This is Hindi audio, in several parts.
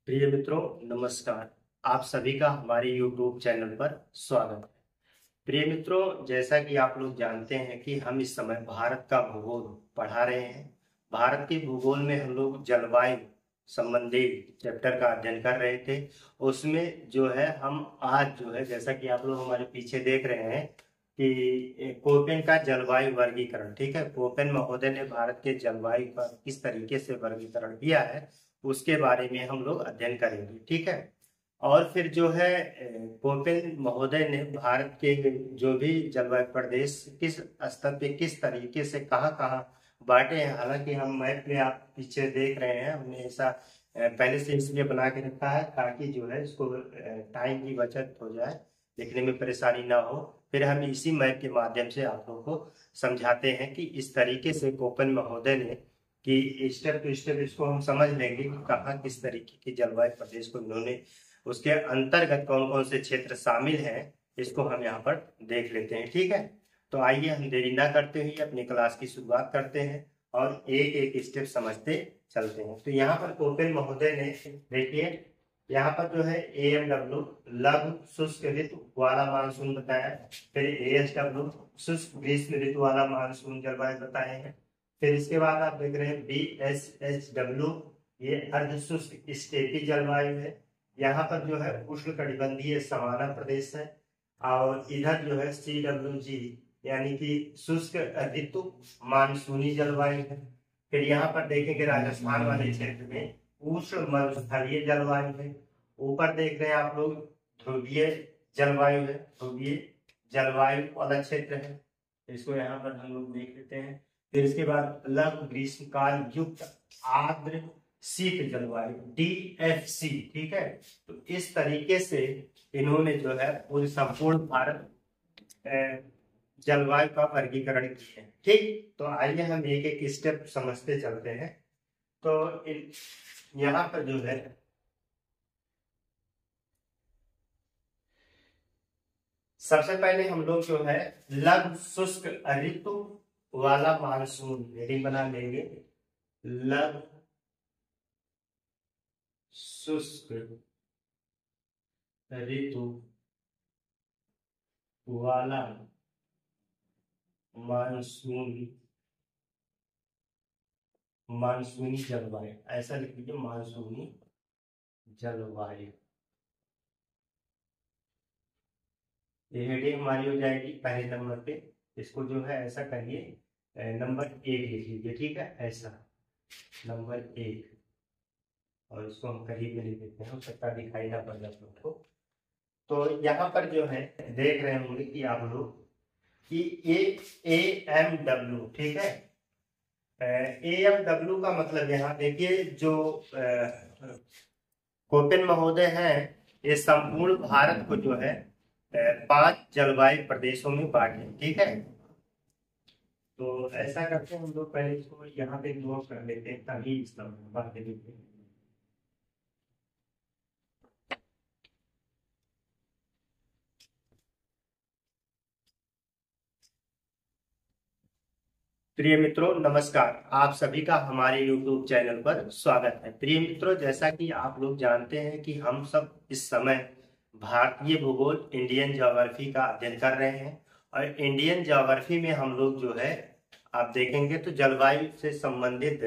प्रिय मित्रों, नमस्कार। आप सभी का हमारे YouTube चैनल पर स्वागत है। प्रिय मित्रों, जैसा कि आप लोग जानते हैं कि हम इस समय भारत का भूगोल पढ़ा रहे हैं। भारत के भूगोल में हम लोग जलवायु संबंधी चैप्टर का अध्ययन कर रहे थे। उसमें जो है हम आज जो है, जैसा कि आप लोग हमारे पीछे देख रहे हैं कि कोपेन का जलवायु वर्गीकरण, ठीक है, कोपेन महोदय ने भारत के जलवायु का किस तरीके से वर्गीकरण किया है उसके बारे में हम लोग अध्ययन करेंगे, ठीक है। और फिर जो है कोपेन महोदय ने भारत के जो भी जलवायु प्रदेश किस स्तर पे किस तरीके से कहाँ कहाँ बांटे हैं। हालांकि हम मैप में आप पीछे देख रहे हैं, हमने ऐसा पहले से इसलिए बना के रखा है ताकि जो है इसको टाइम की बचत हो जाए, लिखने में परेशानी ना हो। फिर हम इसी मैप के माध्यम से आप लोग को समझाते हैं कि इस तरीके से कोपेन महोदय ने कि स्टेप टू स्टेप इसको हम समझ लेंगे कि कहाँ किस तरीके की जलवायु प्रदेश को इन्होंने, उसके अंतर्गत कौन कौन से क्षेत्र शामिल हैं, इसको हम यहाँ पर देख लेते हैं, ठीक है। तो आइए हम देरी ना करते हुए अपनी क्लास की शुरुआत करते हैं और एक एक स्टेप समझते चलते हैं। तो यहाँ पर कोपेन महोदय ने, देखिए, यहाँ पर जो है AMW लघु शुष्क ऋतु वाला मानसून बताया, फिर ASW शुष्क ग्रीष्म ऋतु वाला मानसून जलवायु बताए हैं। फिर इसके बाद आप देख रहे हैं BSHW, ये अर्ध शुष्क स्टेपी जलवायु है। यहाँ पर जो है उष्णकटिबंधीय सवाना प्रदेश है। और इधर जो है CWG यानी कि शुष्क ऋतु मानसूनी जलवायु है। फिर यहाँ पर देखेंगे राजस्थान वाले क्षेत्र में उष्ण मरुस्थलीय जलवायु है। ऊपर देख रहे हैं आप लोग ध्रुवीय जलवायु है, ध्रुवीय जलवायु वाला क्षेत्र है। इसको यहाँ पर हम लोग देख लेते हैं। फिर इसके बाद लघु ग्रीष्मकाल युक्त आर्द्र शीत जलवायु DFC, ठीक है। तो इस तरीके से इन्होंने जो है पूरे संपूर्ण भारत जलवायु का वर्गीकरण किया है, ठीक। तो आइए हम एक एक स्टेप समझते चलते हैं। तो यहाँ पर जो है सबसे पहले हम लोग जो है लघु शुष्क ऋतु वाला मानसून हेडिंग बना लेंगे। लघु शुष्क ऋतु वाला मानसूनी मानसूनी जलवायु, ऐसा लिख लीजिए, मानसूनी जलवायु। ये हेडिंग हमारी हो जाएगी पहले नंबर पे। इसको जो है ऐसा करिए, नंबर 1 लिख लीजिए, ठीक है, ऐसा नंबर 1। और इसको हम करीब में लिख देते हैं, हो सकता दिखाई ना पड़ जाए आपको। तो यहाँ पर जो है देख रहे होंगे कि आप लोग कि AMW, ठीक है। AMW का मतलब यहाँ देखिए, जो कोपेन महोदय हैं, ये संपूर्ण भारत को जो है 5 जलवायु प्रदेशों में बांटे, ठीक है। तो ऐसा करते हैं हम लोग, पहले इसको यहाँ पे नोट कर लेते हैं ताकि इसका बात लिखें। प्रिय मित्रों, नमस्कार। आप सभी का हमारे YouTube चैनल पर स्वागत है। प्रिय मित्रों, जैसा कि आप लोग जानते हैं कि हम सब इस समय भारतीय भूगोल, इंडियन ज्योग्राफी का अध्ययन कर रहे हैं। और इंडियन ज्योग्राफी में हम लोग जो है, आप देखेंगे तो जलवायु से संबंधित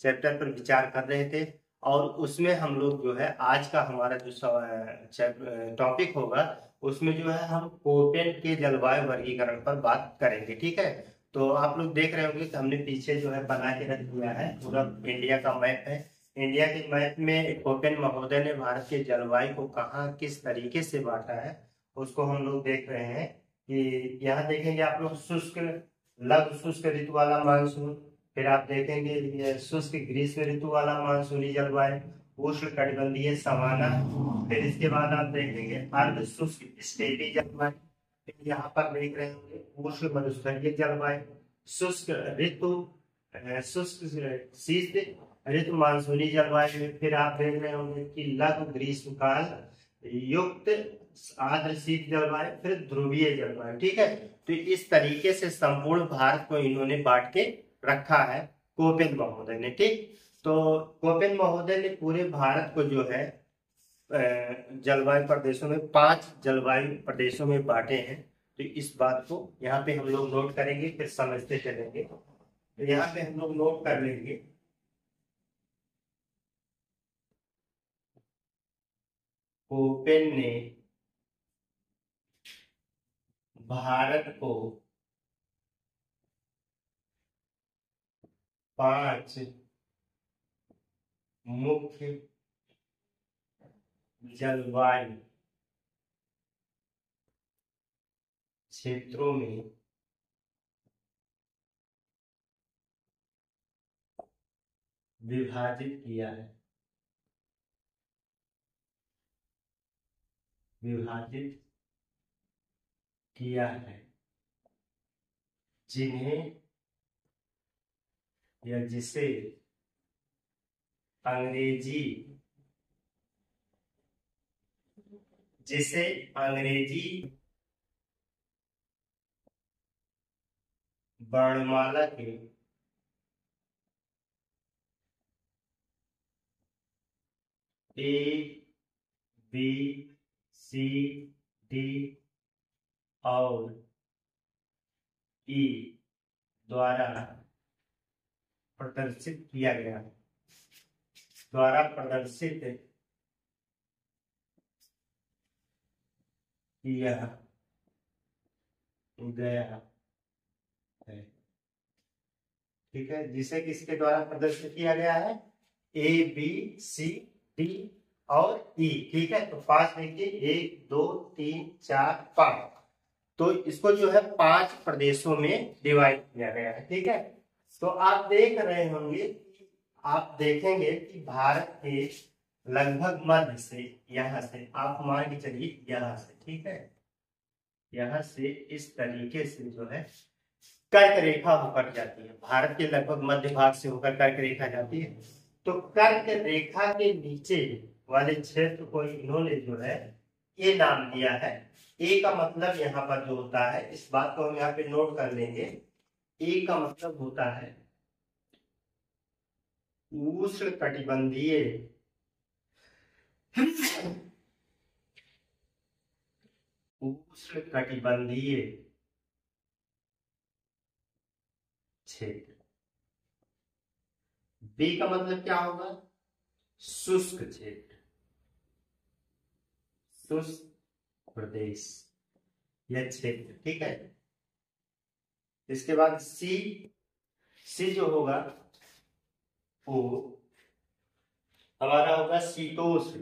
चैप्टर पर विचार कर रहे थे। और उसमें हम लोग जो है आज का हमारा जो टॉपिक होगा, उसमें जो है हम कोपेन के जलवायु वर्गीकरण पर बात करेंगे, ठीक है। तो आप लोग देख रहे होंगे कि हमने पीछे जो है बना के रख दिया है, पूरा इंडिया का मैप है। इंडिया के मैप में कोपेन महोदय ने भारत के जलवायु को कहाँ किस तरीके से बांटा है उसको हम लोग देख रहे हैं। कि यहाँ देखेंगे आप लोग शुष्क लघु शुष्क ऋतु वाला मानसून, फिर आप देखेंगे ये शुष्क ग्रीष्म ऋतु वाला मानसूनी जलवायु, उष्ण कटिबंधीय सवाना, फिर इसके बाद आप देखेंगे अर्ध शुष्क स्टेपी जलवायु, यहाँ पर देख रहे होंगे उष्ण मरुस्थलीय जलवायु, शुष्क ऋतु शुष्क शीत ऋतु मानसूनी जलवायु। फिर आप देख रहे होंगे कि लघु ग्रीष्मकाल युक्त आर्द्र शीत जलवायु, फिर ध्रुवीय जलवायु, ठीक है। तो इस तरीके से संपूर्ण भारत को इन्होंने बांट के रखा है कोपेन महोदय ने, ठीक। तो कोपेन महोदय ने पूरे भारत को जो है जलवायु प्रदेशों में 5 जलवायु प्रदेशों में बांटे हैं। तो इस बात को यहाँ पे हम लोग नोट करेंगे, फिर समझते चलेंगे। तो यहाँ पे हम लोग नोट कर लेंगे कोपेन ने भारत को 5 मुख्य जलवायु क्षेत्रों में विभाजित किया है, जिन्हें या जिसे अंग्रेजी वर्णमाला के A, B, C, D और E द्वारा प्रदर्शित किया गया है, ठीक है। जिसे किसके द्वारा प्रदर्शित किया गया है? A, B, C, D और E, ठीक है। तो 5 देखिए, 1 2 3 4 5। तो इसको जो है 5 प्रदेशों में डिवाइड किया गया है, ठीक है। तो आप देख रहे होंगे, आप देखेंगे कि भारत के लगभग मध्य से, यहाँ से आप मान के चलिए, यहाँ से, ठीक है, यहाँ से इस तरीके से जो है कर्क रेखा होकर जाती है। भारत के लगभग मध्य भाग से होकर कर्क रेखा जाती है। तो कर्क रेखा के नीचे वाले क्षेत्र को इन्होंने जो है ये नाम दिया है। ए का मतलब यहाँ पर जो होता है, इस बात को हम यहाँ पे नोट कर लेंगे, ए का मतलब होता है उष्णकटिबंधीय क्षेत्र। बी का मतलब क्या होगा? शुष्क क्षेत्र, शुष्क प्रदेश या क्षेत्र, ठीक है। इसके बाद सी जो होगा वो हमारा होगा शीतोष्ण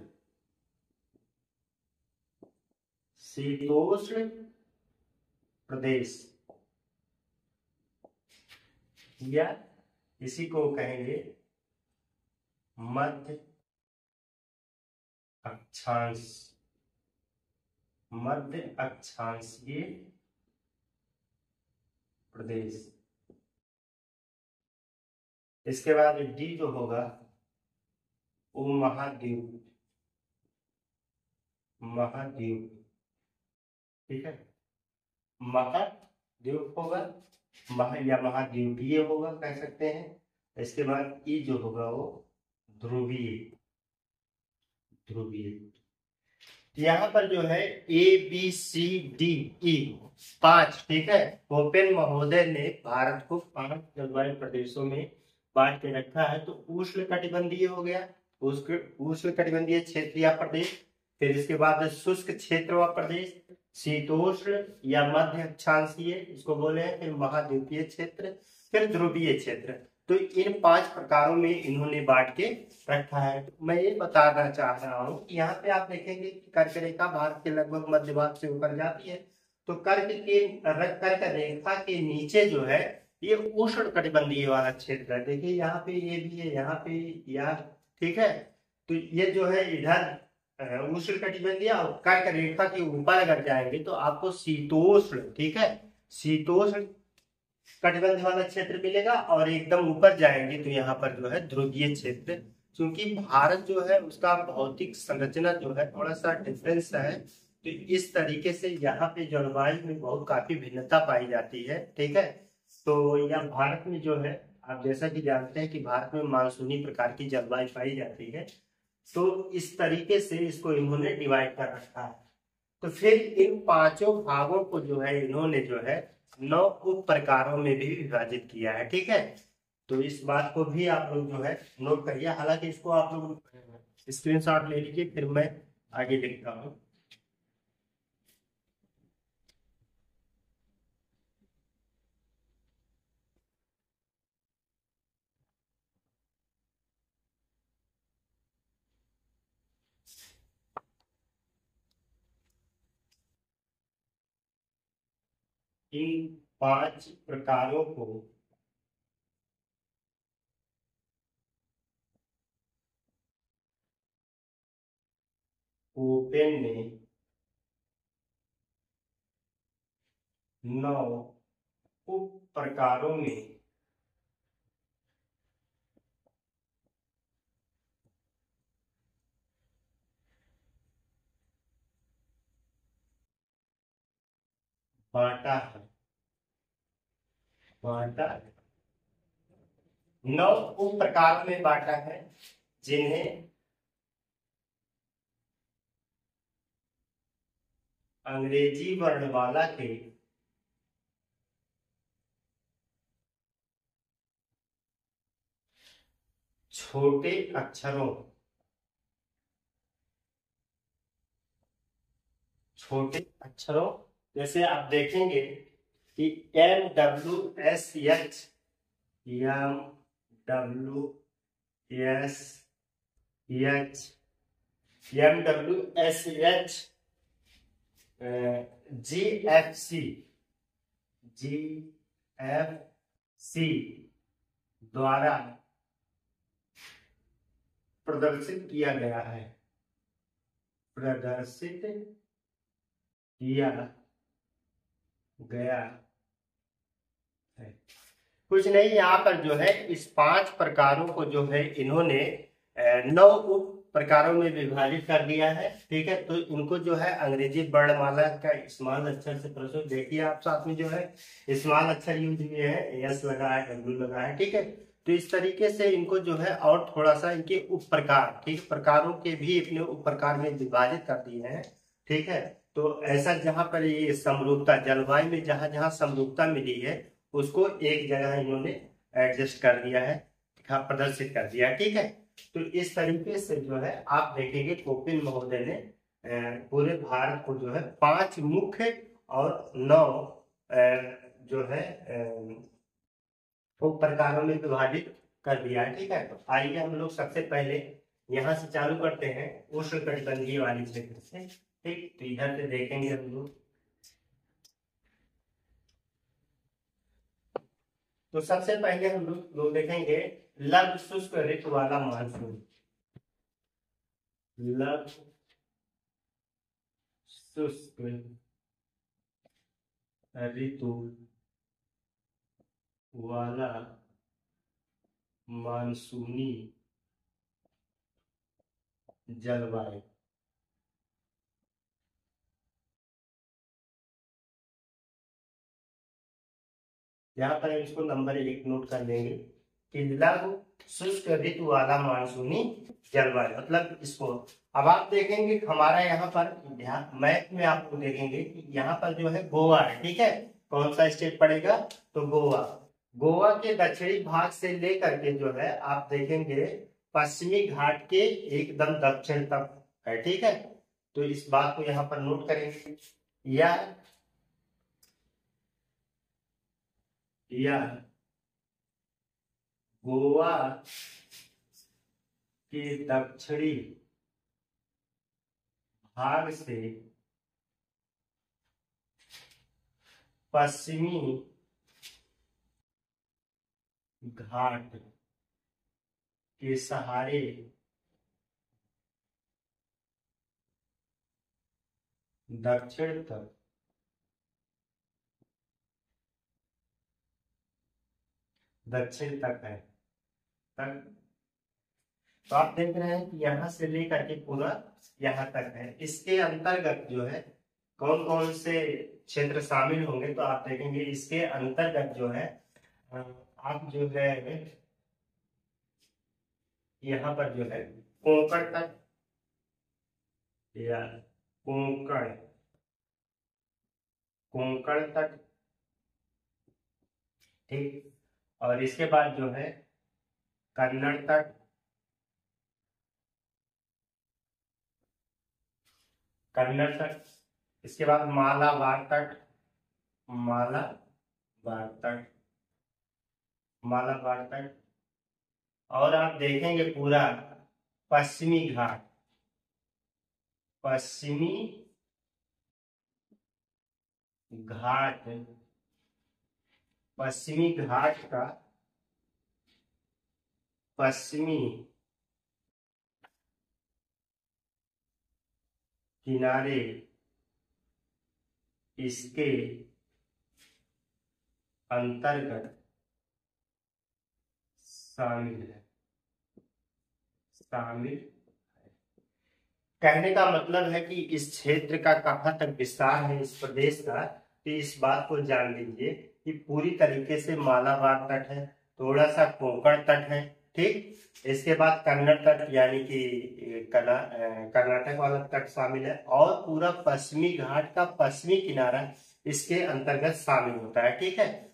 प्रदेश, या इसी को कहेंगे मध्य अक्षांशीय प्रदेश। इसके बाद डी जो होगा वो महाद्वीप, ठीक है, महाद्वीप होगा, या महाद्वीपीय होगा कह सकते हैं। इसके बाद ई जो होगा वो ध्रुवीय। यहाँ पर जो है A, B, C, D, E 5, ठीक है। कोपेन महोदय ने भारत को 5 जलवायु प्रदेशों में बांट के रखा है। तो उष्णकटिबंधीय हो गया, उष्णकटिबंधीय क्षेत्र या प्रदेश, फिर इसके बाद शुष्क क्षेत्र व प्रदेश, शीतोष्ण या मध्य अक्षांशीय इसको बोले हैं, फिर महाद्वीपीय क्षेत्र, फिर ध्रुवीय क्षेत्र। तो इन 5 प्रकारों में इन्होंने बांट के रखा है। मैं ये बताना चाह रहा हूँ कि यहाँ पे आप देखेंगे कि कर्क रेखा भारत के लगभग मध्य भाग से होकर जाती है। तो कर्क रेखा के नीचे जो है ये उष्णकटिबंधीय वाला क्षेत्र है। देखिए यहाँ पे ये भी है, यहाँ पे या, ठीक है। तो ये जो है इधर उष्णकटिबंधीय, और कर्क रेखा के ऊपर अगर जाएंगे तो आपको शीतोष्ण, ठीक है, शीतोष्ण कटिबंध वाला क्षेत्र मिलेगा। और एकदम ऊपर जाएंगे तो यहाँ पर जो है ध्रुवीय क्षेत्र। क्योंकि भारत जो है उसका भौतिक संरचना जो है थोड़ा सा डिफरेंस है, तो इस तरीके से यहाँ पे जलवायु में बहुत काफी भिन्नता पाई जाती है, ठीक है। तो यह भारत में जो है, आप जैसा कि जानते हैं कि भारत में मानसूनी प्रकार की जलवायु पाई जाती है। तो इस तरीके से इसको इन्होंने डिवाइड कर रखा है। तो फिर इन पांचों भागों को जो है इन्होंने जो है 9 उप प्रकारों में भी विभाजित किया है। ठीक है, तो इस बात को भी आप लोग जो है नोट करिए। हालांकि इसको आप लोग स्क्रीनशॉट ले लीजिए, फिर मैं आगे लिखता हूँ। इन 5 प्रकारों को ओपन ने 9 उप प्रकारों में बांटा है। 9 उप प्रकारों में बांटा है, जिन्हें अंग्रेजी वर्णमाला के छोटे अक्षरों जैसे आप देखेंगे कि MWSH, MWSH, GFC द्वारा प्रदर्शित किया गया है। कुछ नहीं, यहाँ पर जो है इस 5 प्रकारों को जो है इन्होंने 9 उप प्रकारों में विभाजित कर दिया है। ठीक है, तो इनको जो है अंग्रेजी वर्णमाला का स्मॉल अक्षर से प्रस्तुत, देखिए आप साथ में जो है स्मॉल अक्षर यूज हुए हैं, एस लगा है, डब्ल्यू लगा है। ठीक है, तो इस तरीके से इनको जो है और थोड़ा सा इनके उप प्रकार, ठीक, प्रकारों के भी अपने उप प्रकार में विभाजित कर दिए हैं। ठीक है, तो ऐसा जहां पर ये समरूपता, जलवायु में जहां जहां समरूपता मिली है उसको एक जगह इन्होंने एडजस्ट कर दिया है, प्रदर्शित कर दिया है। ठीक है, तो इस तरीके से जो है आप देखेंगे कोपिन महोदय ने पूरे भारत को जो है 5 मुख्य और 9 जो है उप प्रकारों में विभाजित कर दिया है। ठीक है, तो आइए हम लोग सबसे पहले यहाँ से चालू करते हैं, उष्णकटिबंधीय वाले क्षेत्र से। ठीक, तो इधर से देखेंगे हम लोग। तो सबसे पहले हम लोग देखेंगे लघु शुष्क ऋतु वाला मानसून। लघु शुष्क ऋतु वाला मानसूनी जलवायु। यहाँ पर इसको नंबर 1 नोट कर लेंगे कि लघु शुष्क ऋतु वाला मानसूनी जलवायु, मतलब इसको अब आप देखेंगे हमारा यहाँ पर मैप में आप लोग देखेंगे कि यहाँ पर जो है गोवा है। ठीक है, कौन सा स्टेट पड़ेगा, तो गोवा के दक्षिणी भाग से लेकर के जो है आप देखेंगे पश्चिमी घाट के एकदम दक्षिण तक है। ठीक है, तो इस बात को यहाँ पर नोट करेंगे। या गोवा के दक्षिणी भाग से पश्चिमी घाट के सहारे दक्षिण तक है तक। तो आप देख रहे हैं कि यहाँ से लेकर के पूरा यहाँ तक है। इसके अंतर्गत जो है कौन कौन से क्षेत्र शामिल होंगे, तो आप देखेंगे इसके अंतर्गत जो है आप जो है यहाँ पर जो है कोंकण तट या कोंकण, कोंकण तट, ठीक। और इसके बाद जो है कन्नड़ तट, कन्नड़ तट। इसके बाद मालाबार तट, मालाबार तट, मालाबार तट। और आप देखेंगे पूरा पश्चिमी घाट, पश्चिमी घाट, पश्चिमी घाट का पश्चिमी किनारे इसके अंतर्गत शामिल है, शामिल है। कहने का मतलब है कि इस क्षेत्र का कहाँ तक विस्तार है इस प्रदेश का, तो इस बात को जान लीजिए कि पूरी तरीके से मालाबार तट है, थोड़ा सा कोंकण तट है, ठीक। इसके बाद कन्नड़ तट यानी कि कर्नाटक वाला तट शामिल है, और पूरा पश्चिमी घाट का पश्चिमी किनारा इसके अंतर्गत शामिल होता है, ठीक है।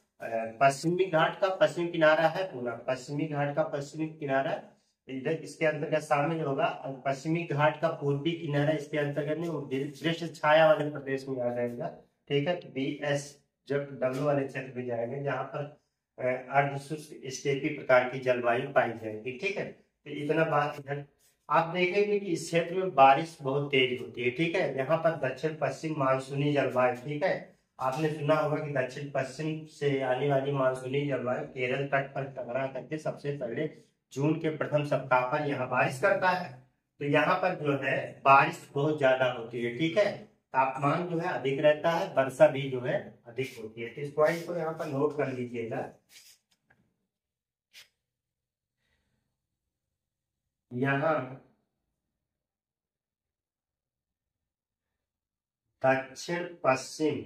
पश्चिमी घाट का पश्चिमी किनारा है पूरा, पश्चिमी घाट का पश्चिमी किनारा इधर इसके अंतर्गत शामिल होगा, और पश्चिमी घाट का पूर्वी किनारा इसके अंतर्गत नहीं, वो वृक्ष छाया वाले प्रदेश में आ जाएगा, ठीक है। BS जब डब्ल्यू वाले क्षेत्र में जाएंगे जहाँ पर अर्ध शुष्क स्टेपी प्रकार की जलवायु पाई जाएगी, ठीक है। तो इतना बात इधर आप देखेंगे कि इस क्षेत्र में बारिश बहुत तेज होती है, ठीक है। यहाँ पर दक्षिण पश्चिम मानसूनी जलवायु, ठीक है। आपने सुना होगा कि दक्षिण पश्चिम से आने वाली मानसूनी जलवायु केरल तट पर टकरा करके सबसे पहले जून के प्रथम सप्ताह पर यहाँ बारिश करता है। तो यहाँ पर जो है बारिश बहुत ज्यादा होती है, ठीक है। तापमान जो है अधिक रहता है, वर्षा भी जो है अधिक होती है। तो इस पॉइंट को यहाँ पर नोट कर लीजिएगा। यहाँ दक्षिण पश्चिम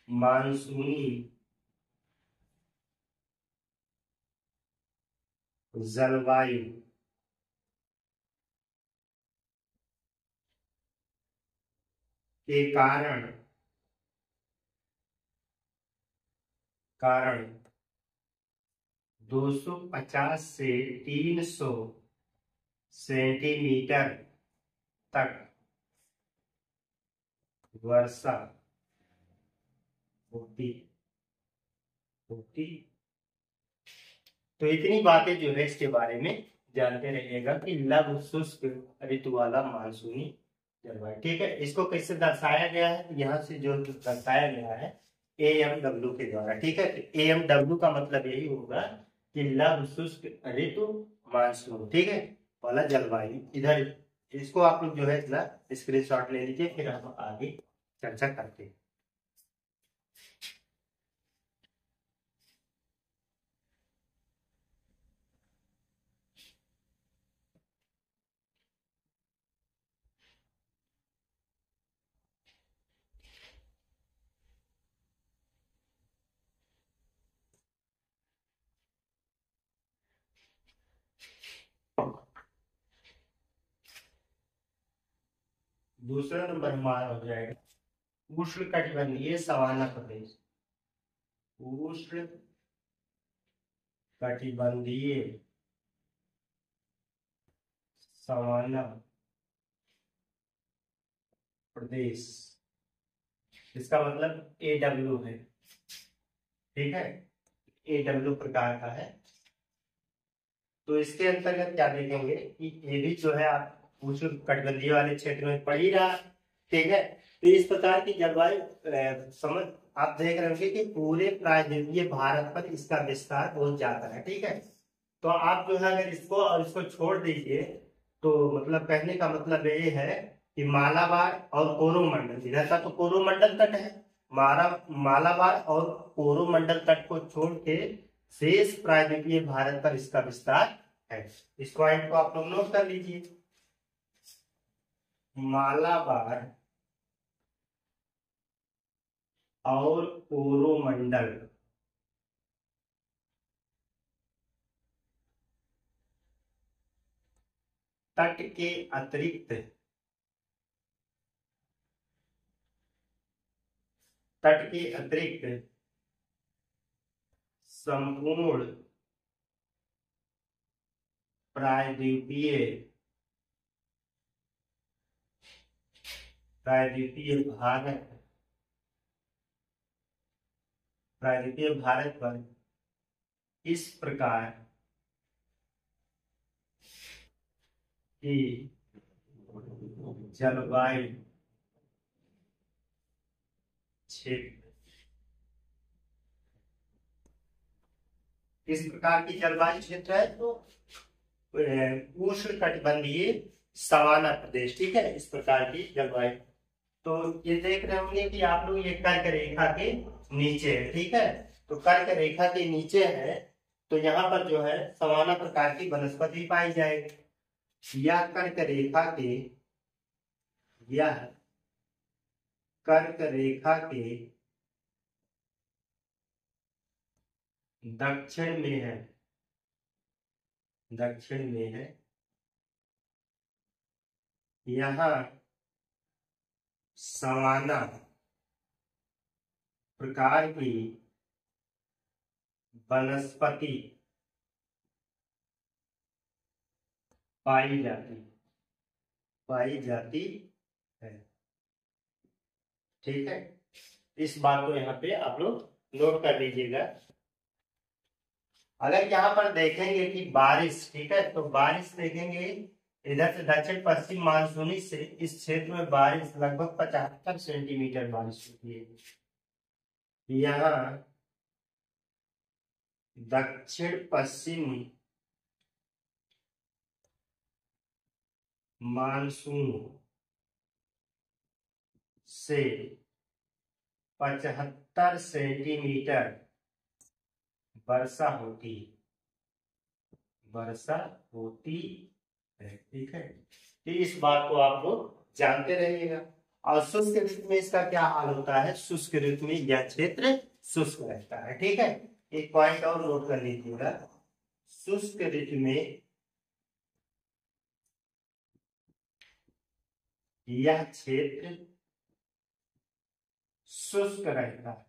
मानसूनी जलवायु के कारण 250 से 300 सेंटीमीटर तक वर्षा होती होती। तो इतनी बातें जो है इसके बारे में जानते रहिएगा कि लघु शुष्क ऋतु वाला मानसूनी जलवायु, ठीक है। इसको कैसे दर्शाया गया है, यहाँ से जो दर्शाया गया है AMW के द्वारा, ठीक है। AMW का मतलब यही होगा कि लघु शुष्क ऋतु मानसून, ठीक है, वाला जलवायु। इधर इसको आप लोग जो है इतना स्क्रीनशॉट ले लीजिए, फिर हम आगे चर्चा करते हैं। दूसरा नंबर हमारा हो जाएगा उष्ण कटिबंधीय सवाना प्रदेश, उष्ण कटिबंधीय सवाना प्रदेश। इसका मतलब AW है, ठीक है, AW प्रकार का है। तो इसके अंतर्गत क्या देखेंगे कि ये भी जो है आप उष्ण कटिबंधीय वाले क्षेत्र में पड़ ही रहा है, ठीक है। तो इस प्रकार की जलवायु समझ आप देख रहे होंगे कि पूरे प्रायद्वीपीय भारत पर इसका विस्तार बहुत ज्यादा है, ठीक है। तो आप जो है अगर इसको और इसको छोड़ दीजिए तो मतलब कहने का मतलब ये है कि मालाबार और कोरोमंडल, इधर का तो कोरोमंडल तट है, मालाबार और कोरोमंडल तट को छोड़ के शेष प्रायद्वीपीय भारत पर इसका विस्तार है। इस पॉइंट को आप लोग नोट कर लीजिए। मालाबार और कोरोमंडल तट के अतिरिक्त संपूर्ण प्रायद्वीपीय भारत पर इस प्रकार की जलवायु क्षेत्र, इस प्रकार की जलवायु क्षेत्र है तो उष्णकटिबंधीय सवाना प्रदेश, ठीक है, इस प्रकार की जलवायु। तो ये देख रहे होंगे कि आप लोग ये कर्क रेखा के नीचे है, ठीक है, तो कर्क रेखा के नीचे है तो यहाँ पर जो है सवाना प्रकार की वनस्पति पाई जाएगी। यह कर्क रेखा के दक्षिण में है, यहाँ सवाना प्रकार की वनस्पति पाई जाती है, ठीक है। इस बात को यहाँ पे आप लोग नोट कर लीजिएगा। अगर यहाँ पर देखेंगे कि बारिश, ठीक है, तो बारिश देखेंगे इधर से दक्षिण पश्चिम मानसूनी से इस क्षेत्र में बारिश लगभग 75 सेंटीमीटर बारिश होती है। यहाँ दक्षिण पश्चिम मानसून से 75 सेंटीमीटर वर्षा होती है, ठीक है। तो इस बात को आप लोग जानते रहिएगा। और शुष्क ऋतु में इसका क्या हाल होता है, शुष्क ऋतु में यह क्षेत्र शुष्क रहता है, ठीक है। एक पॉइंट और नोट कर लीजिएगा, शुष्क ऋतु में यह क्षेत्र शुष्क रहता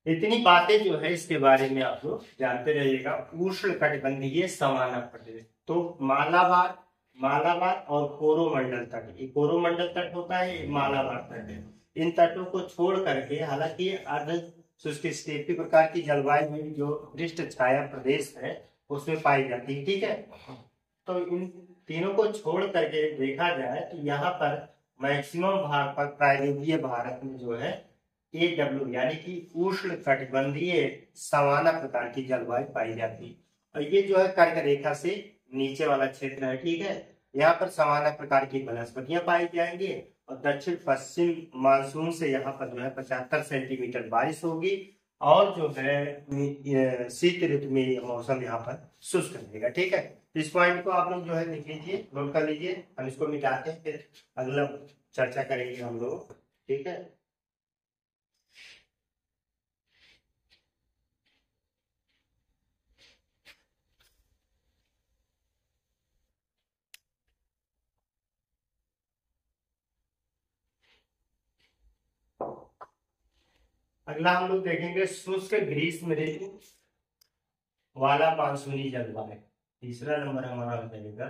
इतनी बातें जो है इसके बारे में आप लोग जानते रहिएगा। उष्णकटिबंधीय सवाना प्रदेश, तो मालाबार और कोरोमंडल तट, ये कोरोमंडल तट होता है, ये मालाबार तट है। इन तटों को छोड़ करके हालांकि अर्ध शुष्क स्टेपी प्रकार की जलवायु में जो पृष्ठ छाया प्रदेश है उसमें पाई जाती है, ठीक है। तो इन तीनों को छोड़ करके देखा जाए तो यहाँ पर मैक्सिमम भाग पर प्रायद्वीपीय भारत में जो है AW यानी कि उष्ण कटिबंधीय सवाना प्रकार की जलवायु पाई जाती है। और ये जो है कर्क रेखा से नीचे वाला क्षेत्र है, ठीक है। यहाँ पर सवाना प्रकार की वनस्पतियां पाई जाएंगी और दक्षिण पश्चिम मानसून से यहाँ पर जो है 75 सेंटीमीटर बारिश होगी और जो है शीत ऋतु में मौसम यहाँ पर शुष्क रहेगा, ठीक है। इस पॉइंट को आप लोग जो है लिख लीजिए, नोट कर लीजिए। हम इसको मिटाते हैं, फिर अगला चर्चा करेंगे हम लोग, ठीक है। अगला हम लोग देखेंगे शुष्क ग्रीष्म ऋतु वाला मानसूनी जलवायु। तीसरा नंबर हमारा हो जाएगा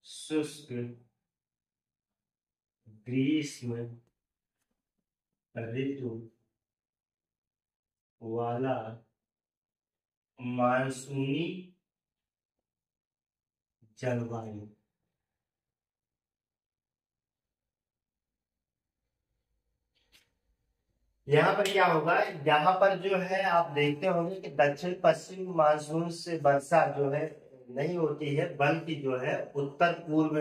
शुष्क ग्रीष्म ऋतु वाला मानसूनी जलवायु। यहाँ पर क्या होगा, यहाँ पर जो है आप देखते होंगे कि दक्षिण पश्चिम मानसून से वर्षा जो है नहीं होती है, बल्कि जो है उत्तर पूर्व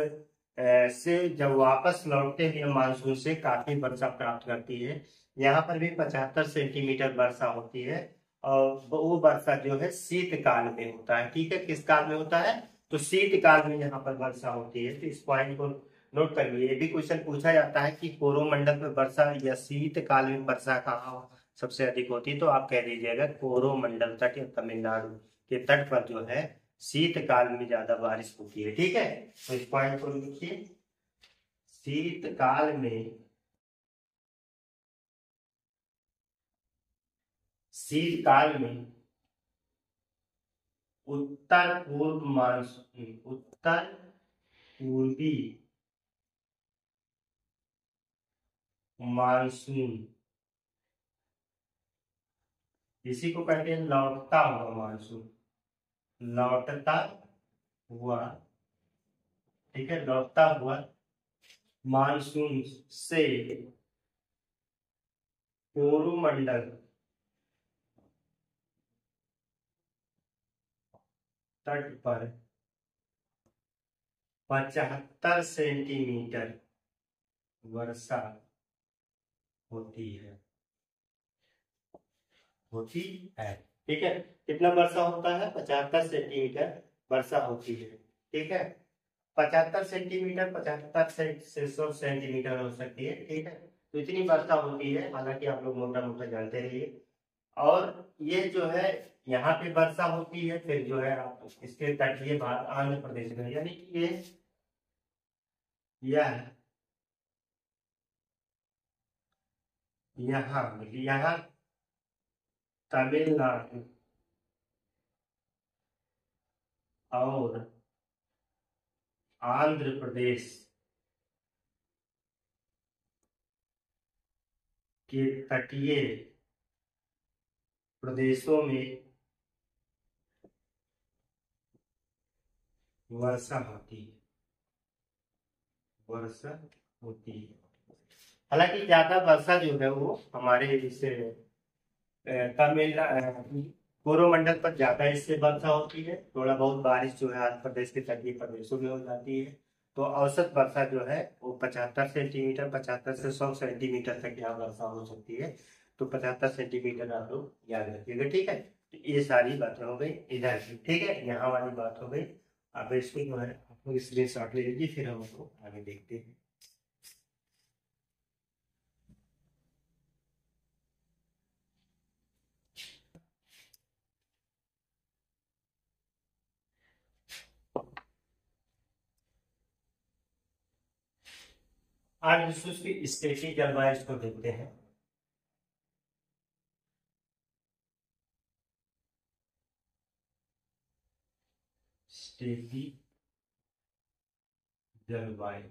से जब वापस लौटते हैं मानसून से काफी वर्षा प्राप्त करती है। यहाँ पर भी 75 सेंटीमीटर वर्षा होती है और वो वर्षा जो है शीतकाल में होता है, ठीक है। किस काल में होता है, तो शीतकाल में यहाँ पर वर्षा होती है। तो इस पॉइंट को नोट करिए। ये भी क्वेश्चन पूछा जाता है कि कोरोमंडल में वर्षा या शीतकाल में वर्षा कहाँ सबसे अधिक होती है, तो आप कह दीजिएगा कोरोमंडल तट या तमिलनाडु के तट पर जो है शीतकाल में ज्यादा बारिश होती है। ठीक है, तो इस पॉइंट को लिखिए, शीतकाल में, शीतकाल में उत्तर पूर्व मानसून, उत्तर पूर्वी मानसून, इसी को कहते हैं लौटता हुआ मानसून, लौटता हुआ, ठीक है, लौटता हुआ मानसून से कोरोमंडल तट पर 75 सेंटीमीटर वर्षा होती है, होती है। ठीक है, कितना वर्षा होता है? 75 सेंटीमीटर वर्षा होती है। ठीक है, 75 सेंटीमीटर, 75 से 100 सेंटीमीटर हो सकती है। ठीक है, तो इतनी वर्षा होती है, हालांकि आप लोग मोटा मोटा जानते रहिए। और ये जो है यहाँ पे वर्षा होती है, फिर जो है आप इसके तटीय भाग आंध्र प्रदेश में, यानी कि ये यह यहाँ तमिलनाडु और आंध्र प्रदेश के तटीय प्रदेशों में वर्षा होती है, वर्षा होती है। हालांकि ज्यादा वर्षा जो है वो हमारे इससे तमिलनाडु कोरोमंडल पर ज्यादा इससे वर्षा होती है। थोड़ा बहुत बारिश जो है आंध्र प्रदेश के तटीय प्रदेशों में हो जाती है। तो औसत वर्षा जो है वो 75 सेंटीमीटर, 75 से 100 सेंटीमीटर तक यहाँ वर्षा हो सकती है। तो 75 सेंटीमीटर आप लोग याद रखिएगा। ठीक है, तो ये सारी बातें हो गई इधर की। ठीक है, यहाँ वाली बात हो गई। अब इसको जो है आप लोग स्क्रीन शॉट ले लीजिए, फिर हम उसको आगे देखते हैं। आज विश्व की स्टेटी जलवायु को देखते हैं। स्टेटी जलवायु,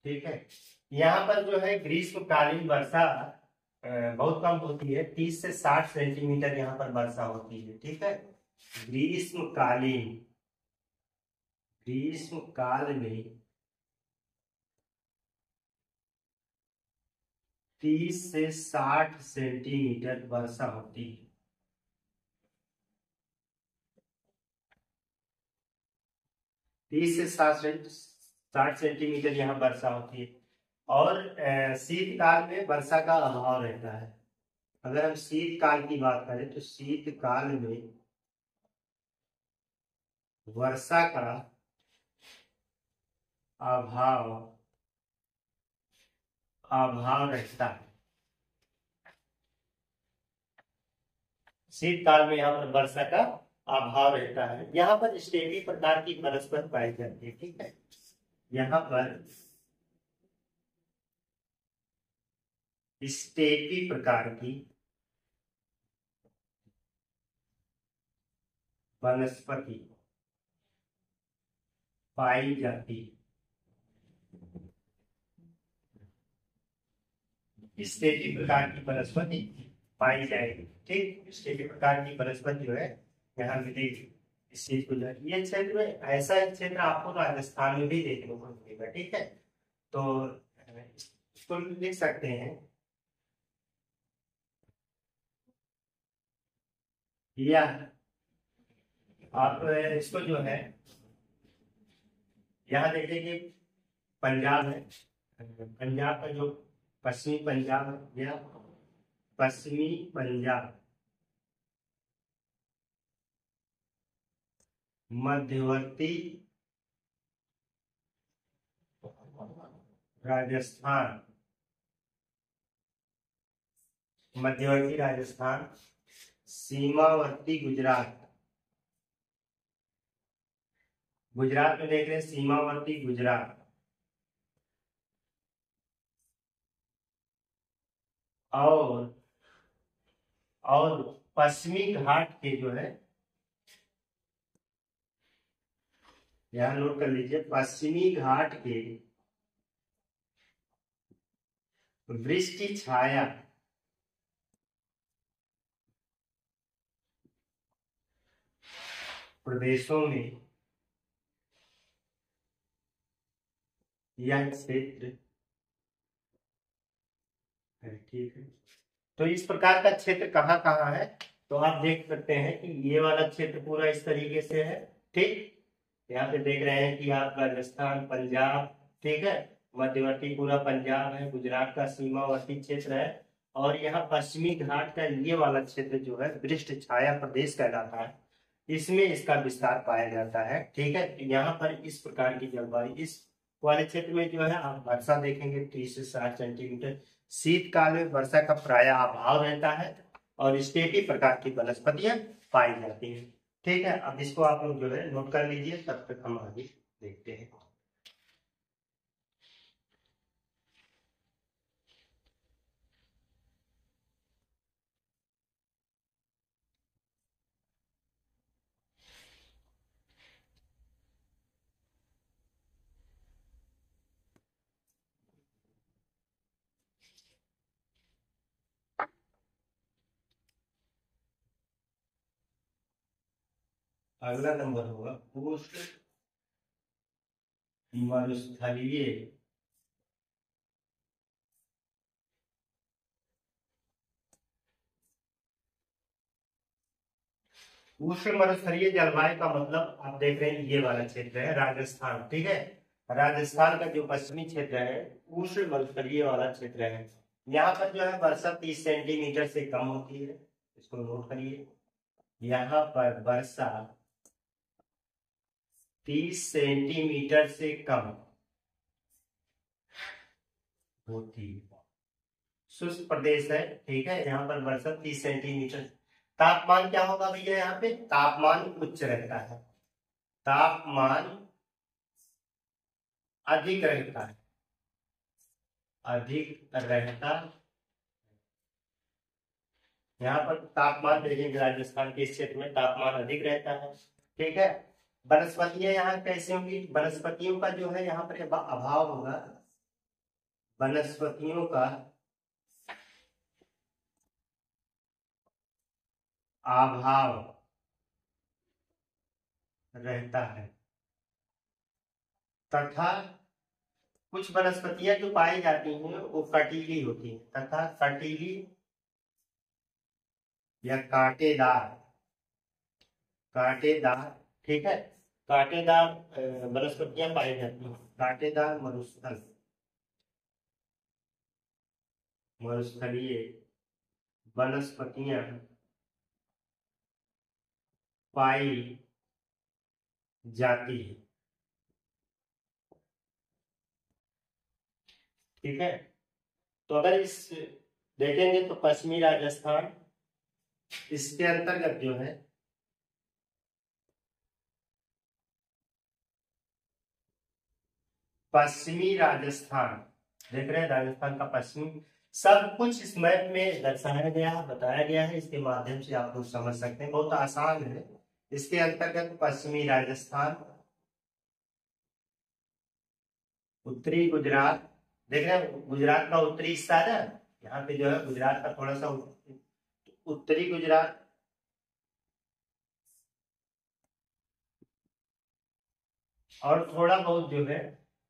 ठीक है, यहाँ पर जो है ग्रीष्मकालीन वर्षा बहुत कम होती है, 30 से 60 सेंटीमीटर यहाँ पर वर्षा होती है। ठीक है, ग्रीष्मकालीन, ग्रीष्मकाल में 30 से 60 सेंटीमीटर वर्षा होती है। 30 से 60 सेंटीमीटर यहाँ वर्षा होती है। और शीतकाल में वर्षा का अभाव रहता है। अगर हम शीतकाल की बात करें तो शीतकाल में वर्षा का अभाव अभाव रहता है। शीतकाल में यहाँ पर वर्षा का अभाव रहता है। यहाँ पर स्टेपी प्रकार की वनस्पति पाई जाती है। ठीक है, यहाँ पर स्टेपी प्रकार की वनस्पति पाई जाती है। स्टेपी प्रकार की वनस्पति पाई जाएगी। ठीक, स्टेपी प्रकार की वनस्पति जो है यहाँ मिलेगी। इस चीज को, ये क्षेत्र में ऐसा एक क्षेत्र आपको राजस्थान में भी देखने को मिलेगा। ठीक है, तो इसको लिख सकते हैं, या आप इसको जो है यहाँ देखिए कि पंजाब है, पंजाब का जो पश्चिमी पंजाब है, या पश्चिमी पंजाब, मध्यवर्ती राजस्थान, मध्यवर्ती राजस्थान, सीमावर्ती गुजरात, गुजरात में देख रहे हैं सीमावर्ती गुजरात, और पश्चिमी घाट के जो है, यहां नोट कर लीजिए, पश्चिमी घाट के वृष्टि छाया प्रदेशों में यह क्षेत्र है। ठीक है, तो इस प्रकार का क्षेत्र कहाँ कहाँ है, तो आप देख सकते हैं कि ये वाला क्षेत्र पूरा इस तरीके से है। ठीक, यहाँ पे देख रहे हैं कि आप राजस्थान, पंजाब, ठीक है, मध्यवर्ती पूरा पंजाब है, गुजरात का सीमावर्ती क्षेत्र है, और यहाँ पश्चिमी घाट का ये वाला क्षेत्र जो है वृष्टि छाया प्रदेश कहलाता है, इसमें इसका विस्तार पाया जाता है। ठीक है, यहाँ पर इस प्रकार की जलवायु, इस वाले क्षेत्र में जो है आप वर्षा देखेंगे 30 से 60 सेंटीमीटर, शीतकाल में वर्षा का प्राय अभाव रहता है, और स्टेपी प्रकार की वनस्पतियां पाई जाती हैं। ठीक है, अब इसको आप लोग जो है नोट कर लीजिए, तब तक हम आगे देखते हैं। अगला नंबर होगा उष्ण मरुस्थलीय उष्ण मरुस्थलीय जलवायु का मतलब आप देख रहे हैं ये वाला क्षेत्र है राजस्थान। ठीक है, राजस्थान का जो पश्चिमी क्षेत्र है उष्ण मरुस्थलीय वाला क्षेत्र है। यहाँ पर जो है वर्षा 30 सेंटीमीटर से कम होती है, इसको नोट करिए। यहाँ पर वर्षा 30 सेंटीमीटर से कम होती है, शुष्क प्रदेश है। ठीक है, यहाँ पर वर्षा 30 सेंटीमीटर। तापमान क्या होगा भैया, यहाँ पे तापमान उच्च रहता है, तापमान अधिक रहता है, अधिक रहता। यहाँ पर तापमान देखेंगे राजस्थान के इस क्षेत्र में तापमान अधिक रहता है। ठीक है, वनस्पतियां यहाँ कैसे होंगी, वनस्पतियों का जो है यहाँ पर अभाव होगा, वनस्पतियों का अभाव रहता है, तथा कुछ वनस्पतियां जो पाई जाती हैं वो कटीली होती हैं, तथा कटीली या कांटेदार, कांटेदार, ठीक है, कांटेदार वनस्पतियां पाई जाती हैं, कांटेदार मरुस्थल, मरुस्थलीय वनस्पतियां पाई जाती है। ठीक है, तो अगर इस देखेंगे तो पश्चिमी राजस्थान, इसके अंतर्गत जो है पश्चिमी राजस्थान, देख रहे हैं राजस्थान का पश्चिमी, सब कुछ इस मैप में दर्शाया गया है, बताया गया है, इसके माध्यम से आप लोग समझ सकते हैं, बहुत आसान है। इसके अंतर्गत पश्चिमी राजस्थान, उत्तरी गुजरात, देख रहे हैं गुजरात का उत्तरी हिस्सा है, यहाँ पे जो है गुजरात का थोड़ा सा उत्तरी गुजरात, और थोड़ा बहुत जो है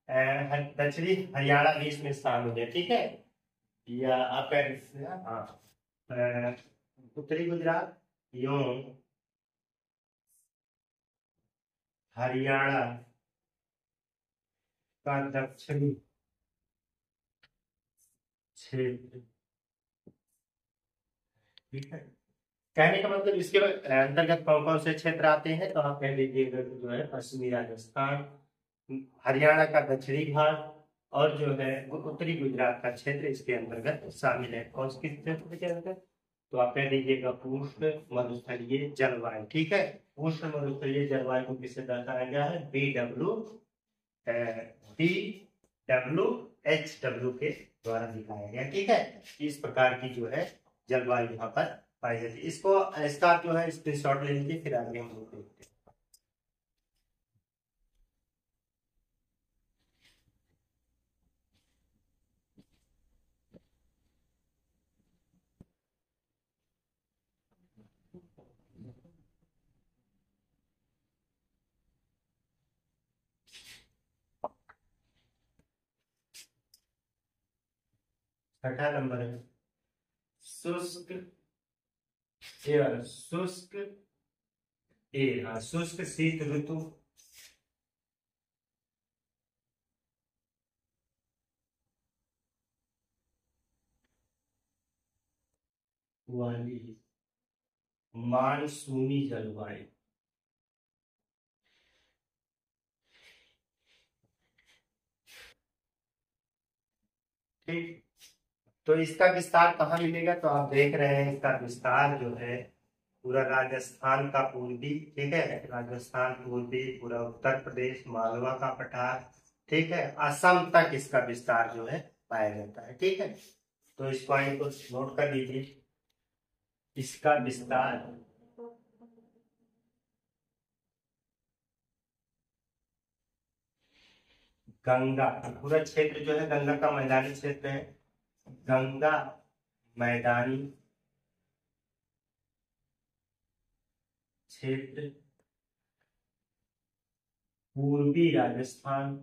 दक्षिणी हरियाणा भी इसमें शामिल है। ठीक है, या आप हाँ, उत्तरी गुजरात एवं हरियाणा का दक्षिणी क्षेत्र। ठीक है, कहने का मतलब इसके अंतर्गत कौन कौन से क्षेत्र आते हैं, तो आप कह लीजिएगा जो है पश्चिमी राजस्थान, हरियाणा का दक्षिणी भाग, और जो है वो उत्तरी गुजरात का क्षेत्र इसके अंतर्गत शामिल है। कौन से क्षेत्र के अंतर्गत? तो आप कह दीजिएगा उष्ण मरुस्थलीय जलवायु। ठीक है, उष्ण मरुस्थलीय जलवायु को किससे दर्शाया गया है? BWH के द्वारा दिखाया गया। ठीक है, इस प्रकार की जो है जलवायु यहाँ पर पाई जाती है। इसको इसका जो है स्क्रीनशॉट ले लीजिए, फिर आगे हम लोग देखते हैं। छठा नंबर है शुष्क शुष्क शुष्क शीत ऋतु वाली मानसूनी जलवायु। ठीक, तो इसका विस्तार कहाँ मिलेगा? तो आप देख रहे हैं इसका विस्तार जो है पूरा राजस्थान का पूर्वी, ठीक है, राजस्थान पूर्वी, पूरा उत्तर प्रदेश, मालवा का पठार, ठीक है, असम तक इसका विस्तार जो है पाया जाता है। ठीक है, तो इस पॉइंट को नोट कर लीजिए, इसका विस्तार गंगा, पूरा क्षेत्र जो है गंगा का मैदानी क्षेत्र है, गंगा मैदानी क्षेत्र, पूर्वी राजस्थान,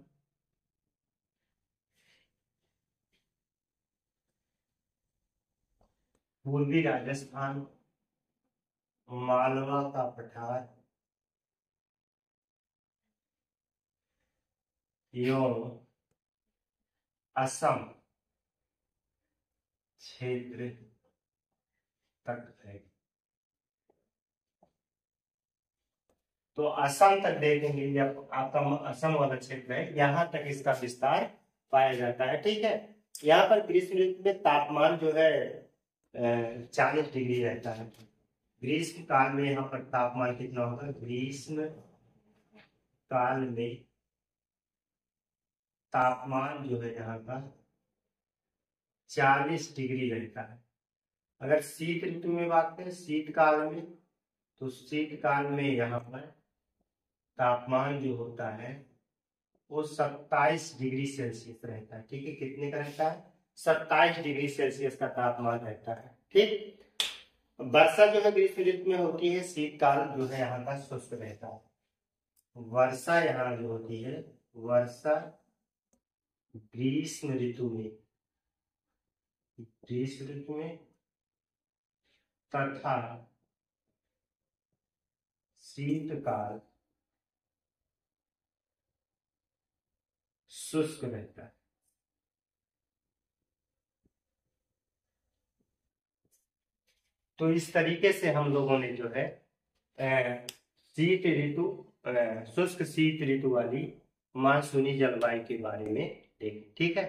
पूर्वी राजस्थान, मालवा का पठार एवं असम क्षेत्र तक है। तो असम तक देखेंगे, ये आपका असम वाला क्षेत्र है, यहाँ तक इसका विस्तार पाया जाता है। ठीक है, यहाँ पर ग्रीष्म ऋतु में तापमान जो है 40 डिग्री रहता है। ग्रीष्म काल में यहाँ पर तापमान कितना होगा? ग्रीष्म काल में तापमान जो है यहाँ का 40 डिग्री रहता है। अगर शीत ऋतु में बात करें, शीत काल में, तो शीत काल में यहाँ पर तापमान जो होता है वो 27 डिग्री सेल्सियस रहता है। ठीक है, कितने का रहता है? 27 डिग्री सेल्सियस का तापमान रहता है। ठीक, वर्षा जो है ग्रीष्म ऋतु में होती है, शीतकाल जो है यहाँ का शुष्क रहता है। वर्षा यहाँ जो होती है, वर्षा ग्रीष्म ऋतु में, ग्रीष्म ऋतु में तथा शीतकाल शुष्क रहता है। तो इस तरीके से हम लोगों ने जो है शीत ऋतु, शुष्क शीत ऋतु वाली मानसूनी जलवायु के बारे में देखी। ठीक है,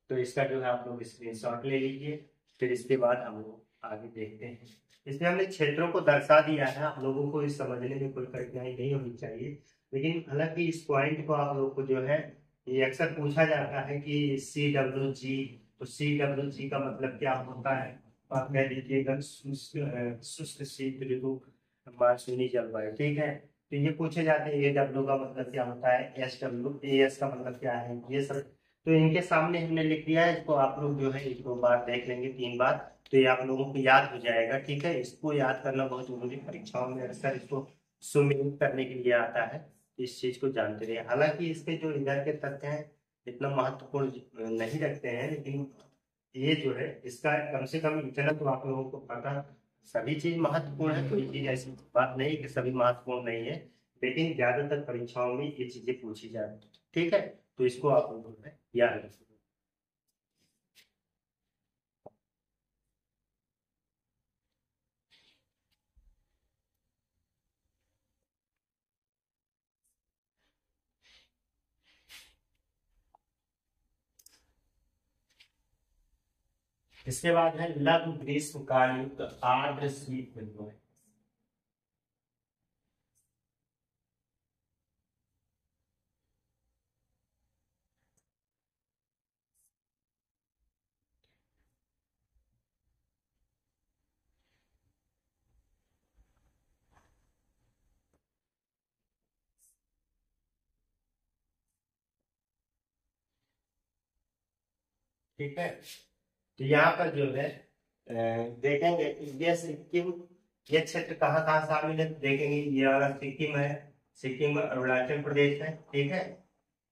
तो इसका जो है आप लोग स्क्रीनशॉट ले लीजिए, फिर इसके बाद हम लोग आगे देखते हैं। इसमें हमने क्षेत्रों को दर्शा दिया है, आप लोगों को इस समझने में कोई कठिनाई नहीं होनी चाहिए। लेकिन हालांकि इस पॉइंट को आप लोग को जो है ये अक्सर पूछा जाता है कि CWG, तो CWG का मतलब क्या होता है? तो आप कह दीजिएगा शुष्क शीत ऋतु मानसूनी जलवायु। ठीक है, तो ये पूछे जाते हैं AW का मतलब क्या होता है, SWAS का मतलब क्या है, ये सब तो इनके सामने हमने लिख दिया है। इसको आप लोग जो है एक दो बार देख लेंगे, 3 बार, तो ये आप लोगों को याद हो जाएगा। ठीक है, इसको याद करना बहुत जरूरी, परीक्षाओं में अक्सर इसको सुमेलित करने के लिए आता है, इस चीज को जानते रहिए। हालांकि इसके जो इधर के तथ्य हैं इतना महत्वपूर्ण नहीं रखते हैं, लेकिन ये जो है इसका कम से कम इतना तो आप लोगों को पता, सभी चीज महत्वपूर्ण है, कोई चीज ऐसी बात नहीं कि सभी महत्वपूर्ण नहीं है, लेकिन ज्यादातर परीक्षाओं में ये चीजें पूछी जाती है। ठीक है, तो इसको आप लोगों को याद रखिए। इसके बाद है लघु ग्रीष्मकालिक आर्द्र शीत ऋतु। ठीक है, तो यहाँ पर जो है देखेंगे ये सिक्किम, ये क्षेत्र कहाँ कहाँ शामिल है, देखेंगे ये वाला सिक्किम है, सिक्किम अरुणाचल प्रदेश है, ठीक है,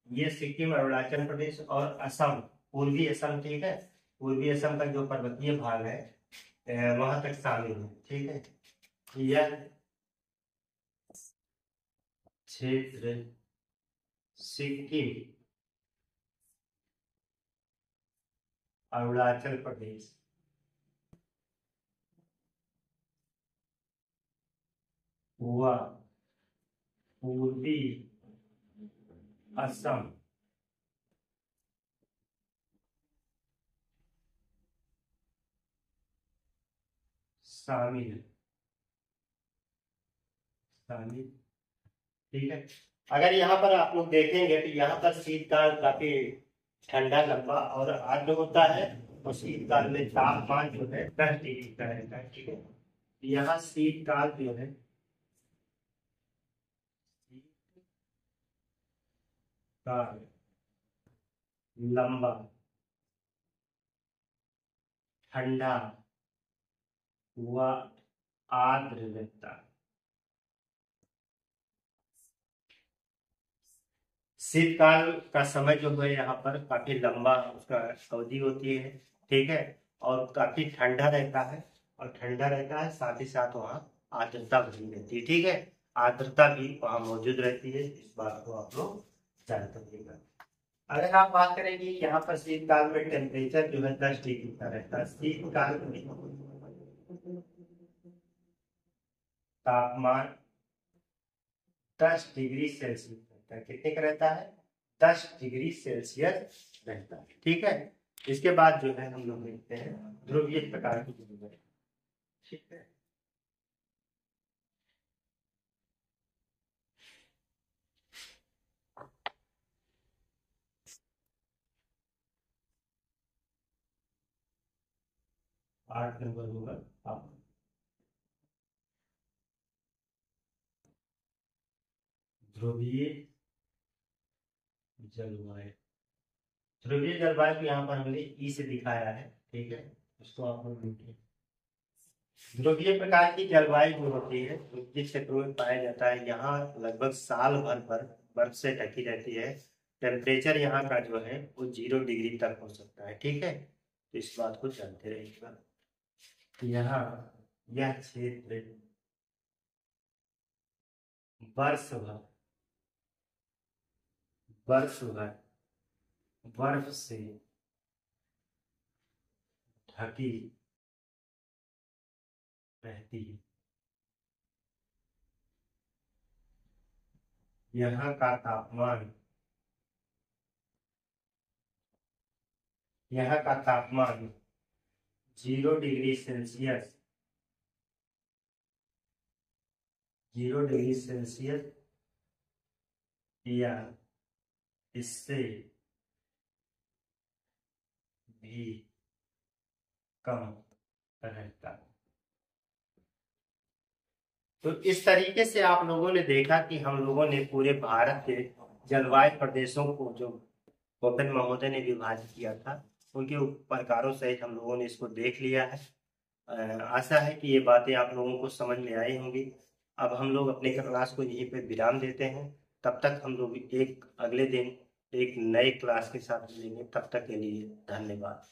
ये सिक्किम अरुणाचल प्रदेश और असम, पूर्वी असम, ठीक है, पूर्वी असम का जो पर्वतीय भाग है वहां तक शामिल है, ठीक है। यह क्षेत्र सिक्किम अरुणाचल प्रदेश व पूर्वी असम शामिल शामिल, ठीक है। अगर यहाँ पर आप लोग देखेंगे तो यहाँ पर शीतकाल काफी ठंडा लंबा और आर्द्र होता है, और शीतकाल में तापमान जो है 10 डिग्री का रहता है, ठीक है। यहाँ शीतकाल जो है काल लंबा ठंडा व आर्द्र रहता है। शीतकाल का समय जो है यहाँ पर काफी लंबा उसका अवधि होती है, ठीक है, और काफी ठंडा रहता है, और ठंडा रहता है साथ ही साथ वहाँ आर्द्रता बनी रहती है, ठीक है, आर्द्रता भी वहाँ मौजूद रहती है, इस बात को आप लोग जानते रहिएगा। अगर आप बात करेंगे यहाँ पर शीतकाल में टेम्परेचर जो है 10 डिग्री का रहता है, शीतकाल में तापमान 10 डिग्री सेल्सियस रहता है, कितने का रहता है, 10 डिग्री सेल्सियस रहता है, ठीक है। इसके बाद जो है हम लोग देखते हैं ध्रुवीय प्रकार की जलवायु, ठीक है। 8 नंबर होगा आप ध्रुवीय जलवायु। ध्रुवीय जलवायु यहाँ पर हमने ई से दिखाया है, ठीक है, उसको आप लोग देखिए। ध्रुवीय प्रकार की जलवायु जो होती है जिस क्षेत्रों में पाया जाता है, यहाँ लगभग साल भर पर बर्फ से ढकी रहती है, टेम्परेचर यहाँ का जो है वो 0 डिग्री तक हो सकता है, ठीक है, तो इस बात को जानते रहिएगा। यहाँ यह क्षेत्र वर्ष भर बर्फ से ढकी रहती है। यहाँ का तापमान 0 डिग्री सेल्सियस 0 डिग्री सेल्सियस या इससे भी कम रहता है। तो इस तरीके से आप लोगों ने देखा कि हम लोगों ने पूरे भारत के जलवायु प्रदेशों को जो कोपेन महोदय ने विभाजित किया था उनके प्रकारों सहित हम लोगों ने इसको देख लिया है। आशा है कि ये बातें आप लोगों को समझ में आई होंगी। अब हम लोग अपने क्लास को यहीं पे विराम देते हैं, तब तक हम लोग एक अगले दिन एक नए क्लास के साथ मिलेंगे, तब तक के लिए धन्यवाद।